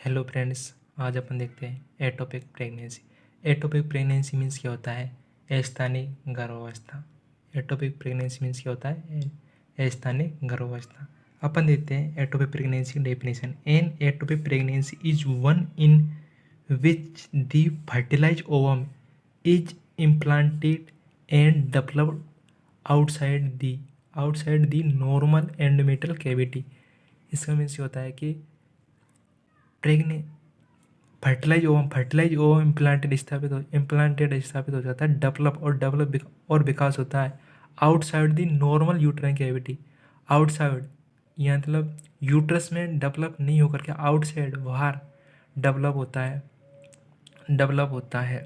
Hello friends, आज अपन देखते हैं ectopic pregnancy. Atopic pregnancy means क्या होता है? अस्थायी गर्भावस्था। एटोपिक प्रेगनेंसी मीन्स क्या होता है? अस्थायी गर्भावस्था। अपन देखते हैं ectopic pregnancy definition. An ectopic pregnancy is one in which the fertilize ovum is implanted and developed outside the normal endometrial cavity. इसका मीन्स ये होता है कि प्रेग्ने फर्टिलाइज ओवम इम्प्लांटेड स्थापित हो जाता है, डेवलप और विकास होता है outside the normal uterine cavity. Outside यहाँ मतलब यूट्रस में डेवलप नहीं होकर के आउटसाइड बाहर डेवलप होता है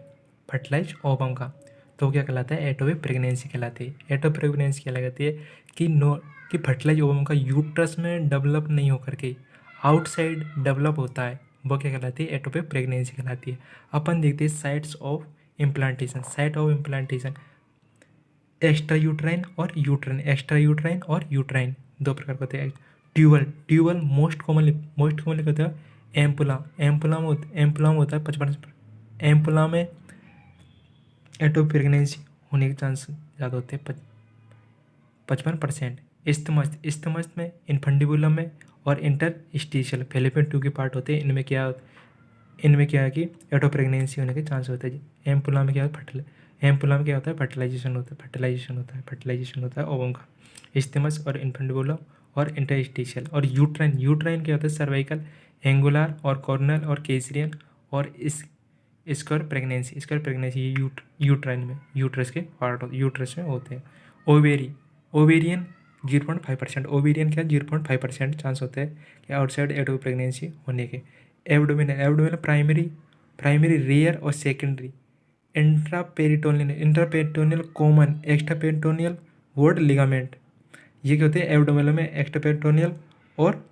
फर्टिलाइज ओवम का, तो क्या कहलाता है? एटोपिक प्रेगनेंसी कहलाती है। एटोपिक प्रेगनेंसी क्या कहलाती है कि फर्टिलाइज ओवम का यूट्रस में डेवलप नहीं होकर के आउटसाइड डेवलप होता है, वो क्या कहलाती है? एटोपिक प्रेगनेंसी कहलाती है। अपन देखते हैं sites of implantation. Site of implantation extra uterine और यूट्राइन दो प्रकार के होते हैं। ट्यूबल मोस्ट कॉमनली कहते हैं एम्पुला में होता है 55। एम्पुला में एटोपिक प्रेगनेंसी होने के चांस ज़्यादा होते हैं 55%। इस्तमस्त में, इनफंडिबुलम में और इंटरस्टिशियल फैलोपियन ट्यूब के पार्ट होते हैं। इनमें क्या है कि एटोपिक प्रेगनेंसी होने के चांस होते हैं। एम्पुला में क्या होता है? फर्टिलाइजेशन होता है ओवम का। इस्तेमस और इनफंडिबुलम और इंटरस्टिशियल। और यूट्राइन क्या होता है? सर्वाइकल, एंगुलर और कॉर्नल और केसरियन और स्क्वायर प्रेगनेंसी ये यूट्राइन में यूट्रस में होते हैं। ओवेरियन 0.5%। ओवेरियन क्या 0.5% चांस होते हैं कि आउटसाइड एटोपिक प्रेगनेंसी होने के। एब्डोमिनल प्राइमरी रेयर और secondary. Intraperitoneal common, extraperitoneal broad ligament. ये क्या होते हैं? एब्डोमिनल में एक्स्ट्रापेरिटोनियल और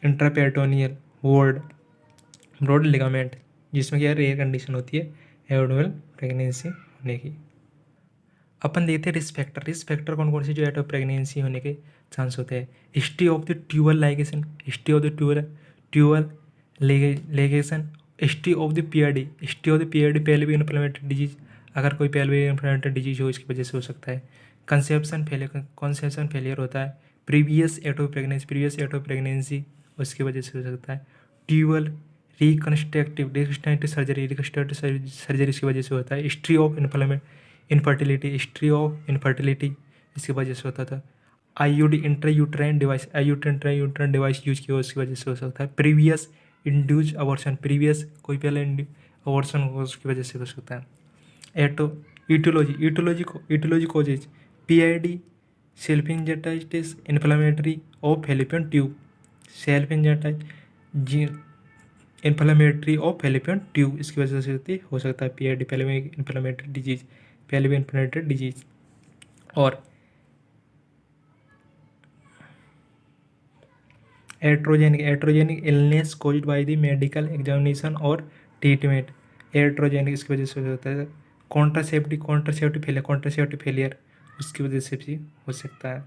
इंट्रापेरिटोनियल वोर्ड लिगामेंट, जिसमें क्या रेयर कंडीशन होती है एब्डोमिनल प्रेगनेंसी होने की। अपन देखते हैं रिस्क फैक्टर कौन कौन से जो एटोपिक प्रेगनेंसी होने के चांस होते हैं। History of the tubal ligation, history of the PID pelvic inflammatory disease. अगर कोई पेल्विक इन्फ्लेमेटरी डिजीज हो, इसकी वजह से हो सकता है। कंसेप्शन फेलियर होता है। प्रीवियस एटोपिक प्रेगनेंसी उसकी वजह से हो सकता है। ट्यूबल रिकन्स्ट्रक्टिव सर्जरी इसकी वजह से होता है। हिस्ट्री ऑफ इनफर्टिलिटी इसकी वजह से होता था। आईयूडी इंट्रायूट्राइन डिवाइस यूज किया उसकी वजह से हो सकता है। प्रीवियस इंड्यूस अबॉर्शन, कोई पहले अबॉर्शन हो उसकी वजह से हो सकता है। Etiology causes PID self inflammatory of fallopian tube, inflammatory of fallopian tube इसकी वजह से हो सकता है पीआईडी पेल्विक इन्फ्लेमेटरी डिजीज। और iatrogenic illness caused by the medical examination और ट्रीटमेंट। एट्रोजेनिक इसकी वजह से होता है। कॉन्ट्रासेप्टिव फेलियर उसकी वजह से भी हो सकता है।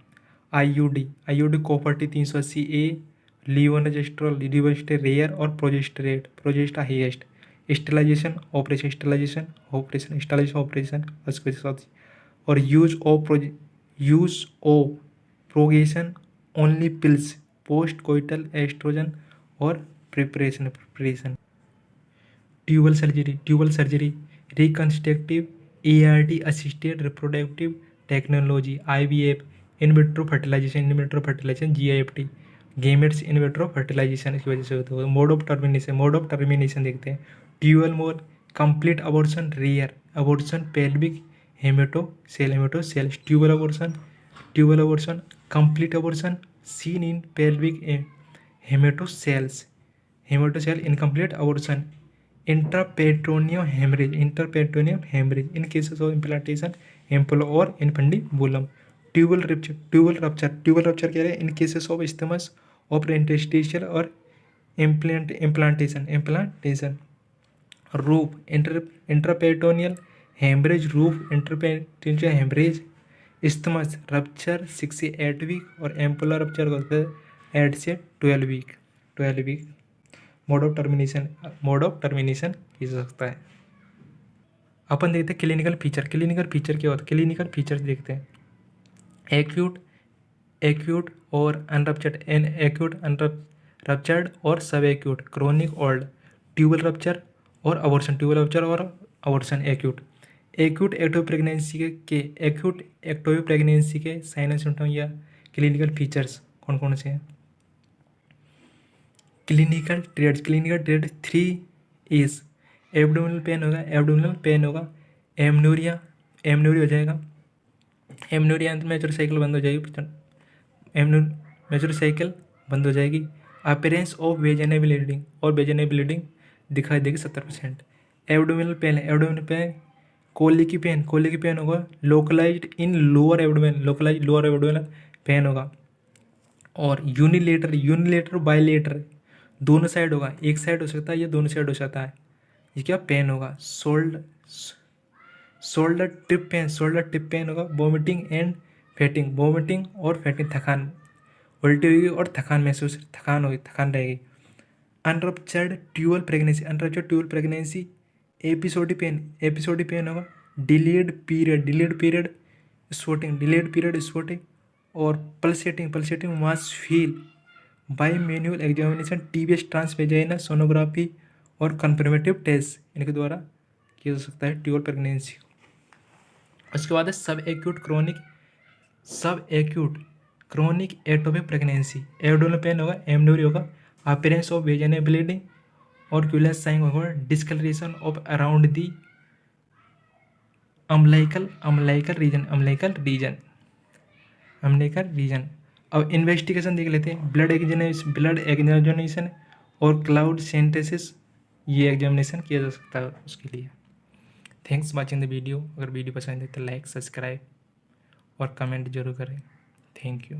आईयूडी कॉपर-T 380A लीवोनोजेस्ट्रोल रेयर और प्रोजेस्टा हाईएस्ट। स्टेलाइजेशन ऑपरेशन उसकी वजह से। और use of progestin only pills, post coital oestrogen और preparation. Tubal surgery reconstructive ART assisted reproductive technology, IVF, in vitro fertilisation GIFT, gametes in vitro fertilisation इसकी वजह से होता है। मोड ऑफ टर्मिनेशन देखते हैं। Tubal mole complete abortion, rare abortion, pelvic haematocele. Tubal abortion complete abortion seen in pelvic hematocele, incomplete abortion, intraperitoneal hemorrhage in cases of implantation, ampulla or infundibulum. Tubal rupture क्या है? In cases of isthmus of interstitial or implantation. Roof intraperitoneal hemorrhage, isthmus rupture 6 से 8 week और ampullar rupture को होता है 8 से 12 week. Mode of termination किया जा सकता है। अपन देखते हैं क्लिनिकल फीचर क्या होता है। क्लिनिकल फीचर्स देखते हैं, एक्यूट और अनरप्चर्ड और सब एक्यूट, क्रोनिक और ट्यूबल रप्चर और अबॉर्शन। एक्यूट एक्टोपिक प्रेगनेंसी के साइन एंड सिम्टम या क्लिनिकल फीचर्स कौन कौन से हैं। Clinical triads 3 is abdominal pain होगा, एमनूरिया हो जाएगा, एमनूरिया मेजर साइकिल बंद हो जाएगी, मेजर साइकिल बंद हो जाएगी। अपीयरेंस ऑफ वेजाइनल ब्लीडिंग दिखाई देगी 70%। एब्डोमिनल पेन कोली की पेन होगा, localized in lower abdominal pain होगा। और यूनिलेटर बाइलेटर दोनों साइड होगा, एक साइड हो सकता है या दोनों साइड हो सकता है। ये क्या पेन होगा। शोल्डर टिप पेन होगा। वॉमिटिंग और फैटिंग, थकान, उल्टी होगी और थकान रहेगी। अनरप्चर्ड ट्यूबल प्रेगनेंसी एपिसोडिक पेन होगा। डिलेड पीरियड स्पॉटिंग और pulsating mass feel by manual examination, TBS transvaginal sonography और कंफर्मेटिव टेस्ट इनके द्वारा किया जा सकता है ट्यूबल प्रेगनेंसी। उसके बाद है subacute ectopic pregnancy. Abdominal pain होगा, एमनूरी होगा, अपीयरेंस ऑफ वेजाइनल ब्लीडिंग और क्यूलेंस साइन होगा, discolouration of around the umbilical region. अब इन्वेस्टिगेशन देख लेते हैं। ब्लड एग्जामिनेशन और क्लाउड सिंथेसिस, ये एग्जामिनेशन किया जा सकता है उसके लिए। Thanks watching the video. अगर वीडियो पसंद है तो लाइक, सब्सक्राइब और कमेंट जरूर करें। Thank you.